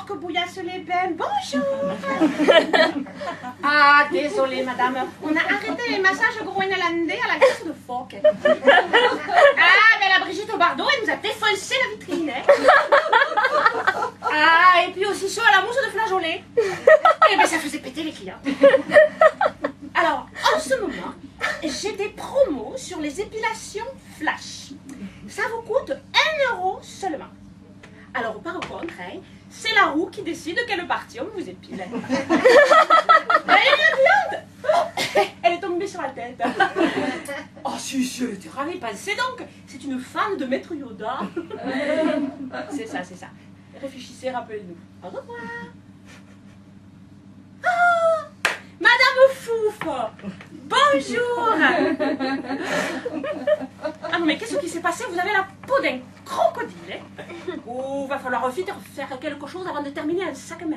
York, Bouillasse-les-Bains, bonjour. Ah, désolée, madame. On a arrêté les massages groenlandais à la graisse de phoque. Ah, mais la Brigitte Bardot, elle nous a défoncé la vitrine. Hein. Ah, et puis aussi chaud à la mousse de flageolet. Eh bien, ça faisait péter les clients. Alors, en ce moment, j'ai des promos sur les épilations flash. Ça vous coûte 1 € seulement. Alors, par contre, hein, c'est la roue qui décide quelle partie on vous épile. Elle est blonde. Oh, elle est tombée sur la tête. Oh, si, elle était ravie. Pensez donc, c'est une fan de Maître Yoda. C'est ça, c'est ça. Réfléchissez, rappelez-nous. Au revoir. Oh, Madame Fouf. Bonjour. Ah non, mais qu'est-ce qui s'est passé? Vous avez la peau d'un crocodile. Hein? Oh, va falloir vite faire quelque chose avant de terminer un sac à main.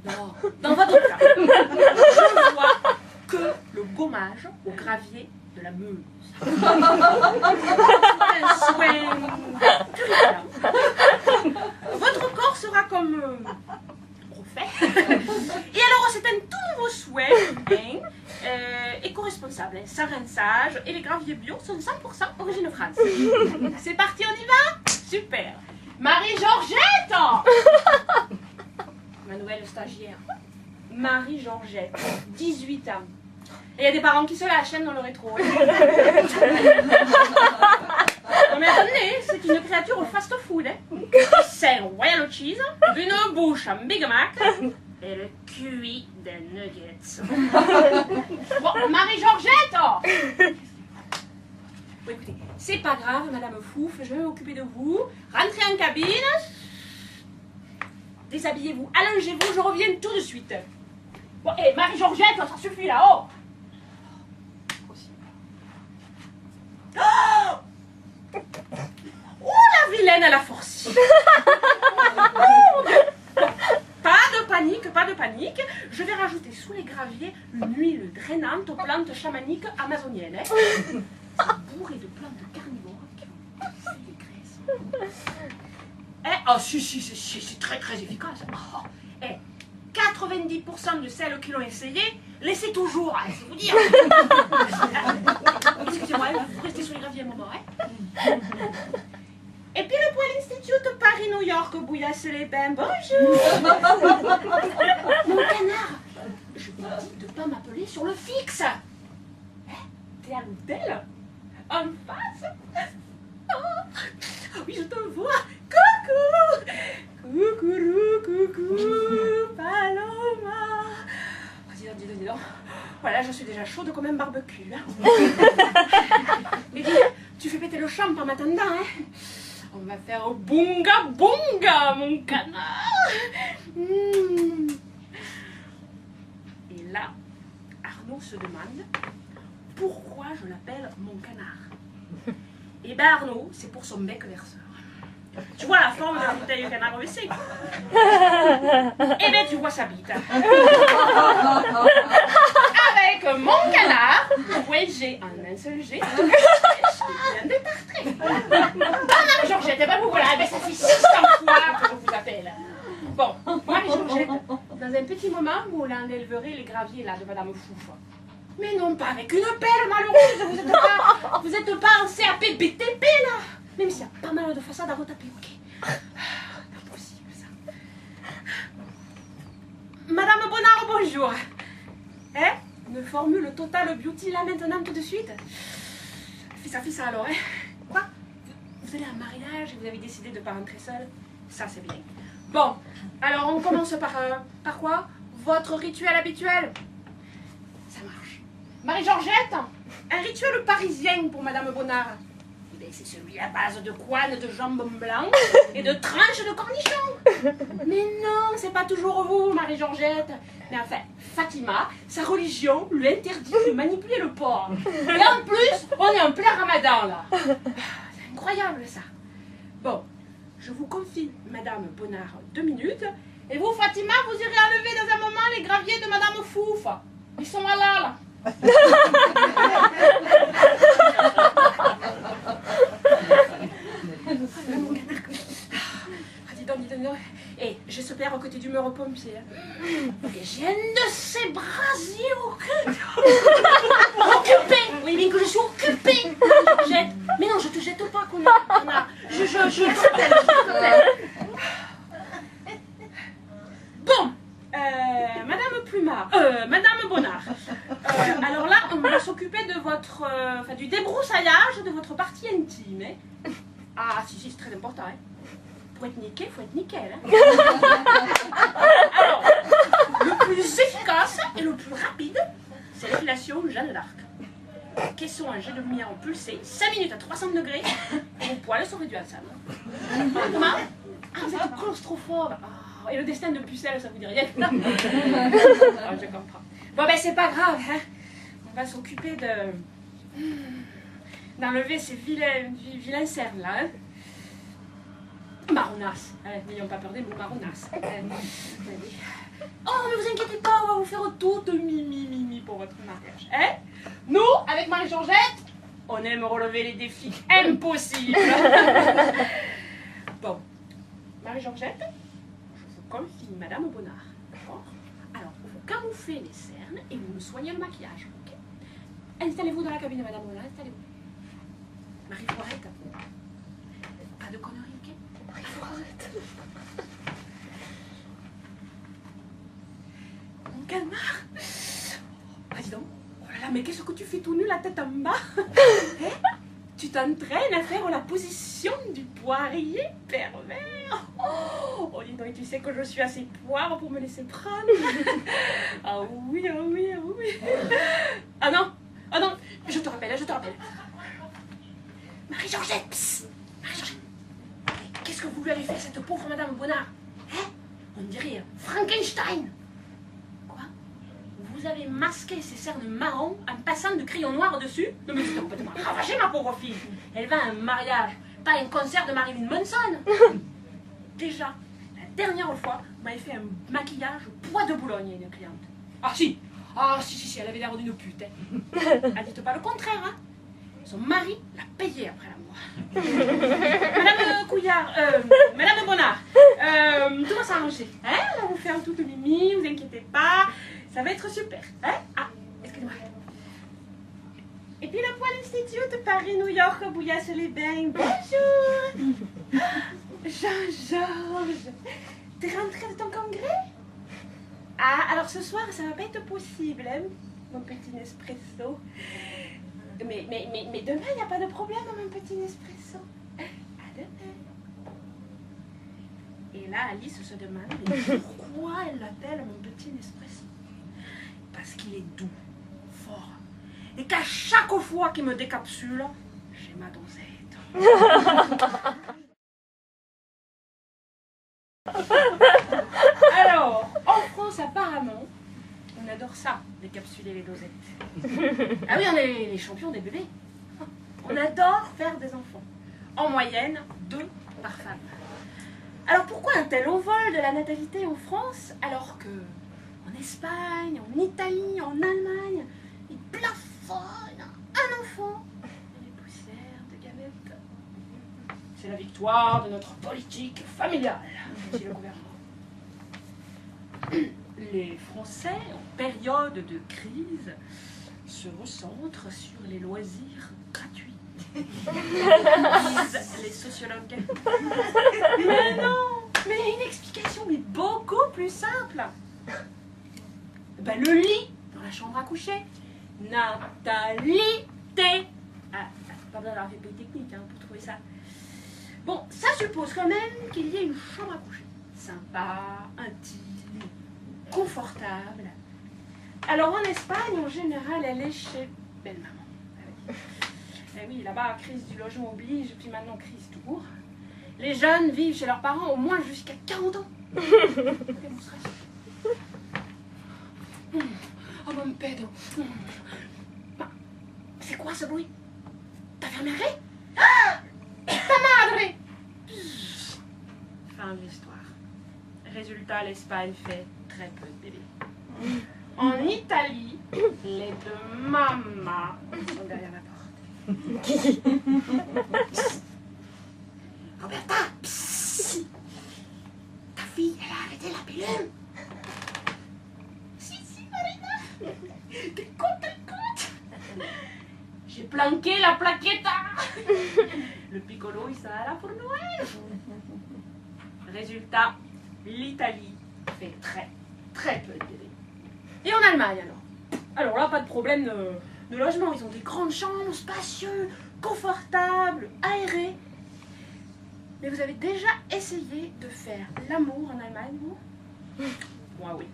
Non, dans votre cas, je vois que le gommage au gravier de la Meuse. Un soin puritain. Votre corps sera comme refait. Et alors, c'est un tout nouveau soin humain, éco-responsable, sans rinçage, et les graviers bio sont 100% origine France. C'est parti, on y va? Super. Marie-Georgette. Ma nouvelle stagiaire. Marie-Georgette, 18 ans. Et il y a des parents qui se lâchent dans le rétro. Non mais attendez, c'est une créature fast-food. Hein. C'est royal cheese, une bouche en Big Mac et le QI des nuggets. Bon, Marie-Georgette. Bon, écoutez, c'est pas grave, Madame Fouf, je vais m'occuper de vous. Rentrez en cabine. Déshabillez-vous, allongez-vous, je reviens tout de suite. Bon, hé, Marie-Georgette, ça suffit là-haut. Oh, la vilaine à la force. Pas de panique. Je vais rajouter sous les graviers une huile drainante aux plantes chamaniques amazoniennes. Hein. Bourré de plantes carnivores qui vont pousser les graisses. Oh, si, c'est très très efficace. Oh, 90% de celles qui l'ont essayé, laissez toujours, hein, c'est vous dire. Excusez-moi, vous restez sur les graviers un moment. Hein. Et puis le Poil Institute Paris-New York, Bouillasse-les-Bains, bonjour. Mon canard, je vous dis de ne pas m'appeler sur le fixe. Hein, t'es à l'hôtel? En face? Oh, oui, je te vois. Coucou! Coucou, Paloma! Oh, dis donc. Voilà, je suis déjà chaude comme un barbecue. Hein. Mais dis, tu fais péter le champ en m'attendant, hein? On va faire bunga bunga, mon canard! Et là, Arnaud se demande pourquoi je l'appelle mon canard. Eh ben Arnaud, c'est pour son bec verseur. Tu vois la forme de la bouteille de canard au WC? Eh bien, tu vois sa bite. Avec mon canard, j'ai en un seul jet, je viens de tartrer. Marie-Georgette, eh ben vous voilà, ça fait 600 fois que je vous appelle. Bon, Marie-Georgette, dans un petit moment, vous enlèverez les graviers là de Madame Fouf. Mais non pas avec une pelle malheureuse, vous êtes pas en CAP BTP là. Même s'il y a pas mal de façades à retaper, ok. Pas possible ça. Madame Bonnard, bonjour. Hein? Une formule Total Beauty là maintenant tout de suite? Fais ça alors, hein? Quoi? Vous allez à un mariage et vous avez décidé de ne pas rentrer seule? Ça c'est bien. Bon, alors on commence par quoi? Votre rituel habituel? Ça marche. Marie-Georgette, un rituel parisien pour Madame Bonnard. C'est celui à base de couenne, de jambon blanc et de tranches de cornichons. Mais non, c'est pas toujours vous, Marie-Georgette. Mais enfin, Fatima, sa religion lui interdit de manipuler le porc. Et en plus, on est en plein ramadan, là. C'est incroyable, ça. Bon, je vous confie, Madame Bonnard, 2 minutes. Et vous, Fatima, vous irez enlever dans un moment les graviers de Madame Fouf. Ils sont là. Dis donc. Et que t'es d'humeur pompier. Et j'ai un de ces brasiers au cul. Occupé. Oui, bien que je suis occupée. Jette. Mais non, je te jette pas, connard. Je t'appelle. Bon, Madame Plumard, Madame Bonnard. Alors là, on va s'occuper de votre, du débroussaillage de votre partie intime. Hein. Ah, si, c'est très important. Hein. Pour être niqué, il faut être nickel. Hein. Alors, le plus efficace et le plus rapide, c'est l'épilation Jeanne d'Arc. Caisson un jet de lumière pulsé, 5 minutes à 300 degrés, et vos poils sont réduits ensemble. Comment? Ah, vous êtes claustrophobe. Et le destin de pucelle, ça vous dit rien? Ah, je comprends. Bon, ben, c'est pas grave, hein. On va s'occuper d'enlever ces vilains cernes, là, hein. Marronasse. N'ayons pas peur des mots, marronasse. Oh, mais vous inquiétez pas, on va vous faire toute mimi pour votre mariage, hein. Nous, avec Marie-Georgette, on aime relever les défis impossibles. Bon, Marie-Georgette, confie Madame Bonnard, d'accord? Alors, vous camouflez les cernes et vous me soignez le maquillage, ok? Installez-vous dans la cabine, Madame Bonnard, installez-vous. Marie-Florette, pas de conneries, ok? Marie-Florette. Mon canard. Ah, dis donc. Oh là là, mais qu'est-ce que tu fais tout nu, la tête en bas? Hein? Tu t'entraînes à faire la position du poirier pervers. Oh, dis donc, tu sais que je suis assez poire pour me laisser prendre. Ah oui, ah oui, ah oui. Ah non, je te rappelle. Marie-Georgette, Marie-Georgette. Qu'est-ce que vous lui avez fait à cette pauvre Madame Bonnard? Hein? On dirait Frankenstein. Quoi? Vous avez masqué ses cernes marron en passant de crayon noir dessus? Non mais c'est complètement ravagé, ma pauvre fille. Elle va à un mariage, pas à un concert de Marilyn Manson. Déjà, la dernière fois, vous m'avez fait un maquillage au poids de Boulogne, une cliente. Ah si, elle avait l'air d'une pute. Hein. Ah, dites pas le contraire, hein. Son mari l'a payé après la mort. Madame Couillard, Madame Bonnard, tout va s'arranger. Hein? On va vous faire toute mimi, vous inquiétez pas. Ça va être super. Hein? Ah, excusez-moi. Et puis le Poil Institute, Paris, New York, Bouillasse-les-Bains. Bonjour. Jean-Georges, t'es rentré de ton congrès? Ah, alors ce soir, ça va pas être possible, hein, mon petit Nespresso. Mais demain, il n'y a pas de problème, mon petit Nespresso. À demain. Et là, Alice se demande mais pourquoi elle l'appelle mon petit Nespresso. Parce qu'il est doux, fort. Et qu'à chaque fois qu'il me décapsule, j'ai ma dosette. Alors, en France, apparemment, on adore ça, décapsuler les dosettes. Ah oui, on est les champions des bébés. On adore faire des enfants. En moyenne, 2 par femme. Alors pourquoi un tel envol de la natalité en France, alors que en Espagne, en Italie, en Allemagne, ils plafonnent un enfant et des poussières de gamètes? C'est la victoire de notre politique familiale, dit le gouvernement. Les Français, en période de crise, se recentrent sur les loisirs gratuits. Disent les sociologues. Mais non, mais une explication mais beaucoup plus simple. Ben, le lit dans la chambre à coucher. Natalité. Ah, pas besoin d'avoir fait Polytechnique hein, pour trouver ça. Bon, ça suppose quand même qu'il y ait une chambre à coucher. Sympa, intime, confortable. Alors en Espagne, en général, elle est chez belle-maman. Eh oui, là-bas, crise du logement oblige, puis maintenant crise tout court. Les jeunes vivent chez leurs parents au moins jusqu'à 40 ans. Démonstration. Oh mon pédo. C'est quoi ce bruit? T'as fermé ah, ta madre. Fin de l'histoire. Résultat, l'Espagne fait très peu de bébés. En Italie, les 2 mamas sont derrière la porte. Roberta, psst. Ta fille, elle a arrêté la pilule. piccolo, il sera là pour Noël. Résultat, l'Italie fait très peu de bébés. Et en Allemagne alors là, pas de problème de logement. Ils ont des grandes chambres, spacieux, confortables, aérées. Mais vous avez déjà essayé de faire l'amour en Allemagne, vous? Moi, oui.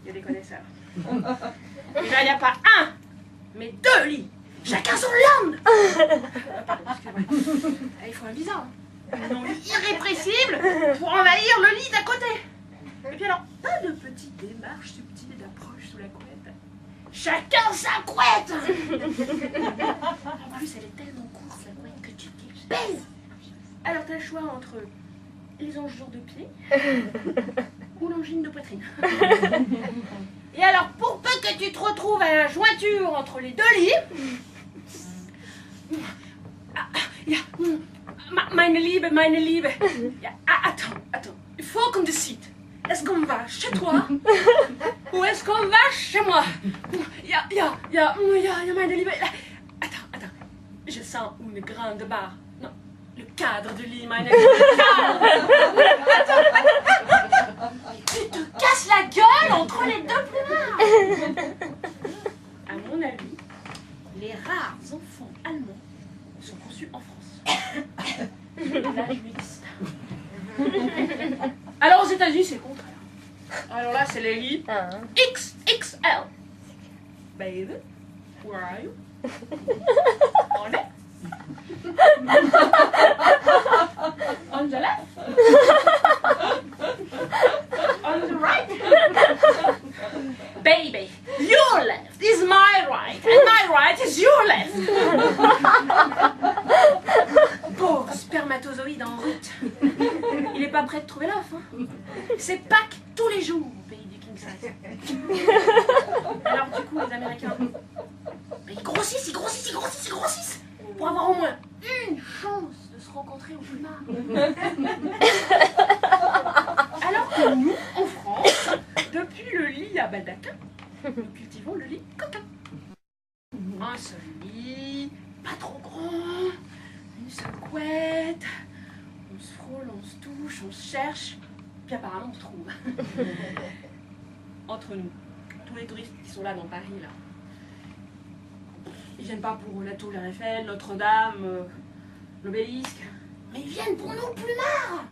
Il y a des connaisseurs. Déjà, il n'y a pas un, mais 2 lits. Chacun son land. Pardon, excusez-moi. Il faut un visa. Un nom irrépressible pour envahir le lit d'à côté. Et puis alors, pas de petite démarche subtile d'approche sous la couette. Chacun sa couette. En plus, elle est tellement courte, la couette, que tu pèses. Alors, tu as le choix entre les engelures de pied ou l'angine de poitrine. Et alors, pour peu que tu te retrouves à la jointure entre les 2 lits, meine Liebe, attends, folgende Seat. Est-ce qu'on va chez toi ou est-ce qu'on va chez moi? Meine Liebe. Attends, je sens une grande barre. Non, le cadre de lit, meine Liebe, le cadre. Attends. Tu te casses la gueule entre les 2 plumards. À mon avis, les rares enfants allemands sont conçus en France. Là, je m'existe. Alors aux États-Unis, c'est le contraire. Alors là, c'est les lits XXL. Baby, where are you? On est? On the left? On the right? Baby, your left is my right, and my right is your left. Pauvre spermatozoïde en route. Il n'est pas prêt de trouver l'offre. Hein. C'est Pâques tous les jours au pays du king size. Alors du coup, les Américains, ils grossissent pour avoir au moins une chance de se rencontrer au plumard. Alors que nous, en France, depuis le lit à baldaquin, nous cultivons le lit coquin. Un seul lit, pas trop grand, une seule couette, on se frôle, on se touche, on se cherche, puis apparemment on se trouve. Entre nous, tous les touristes qui sont là dans Paris, là, ils viennent pas pour la tour Eiffel, Notre-Dame, l'obélisque, mais ils viennent pour nous, plumards.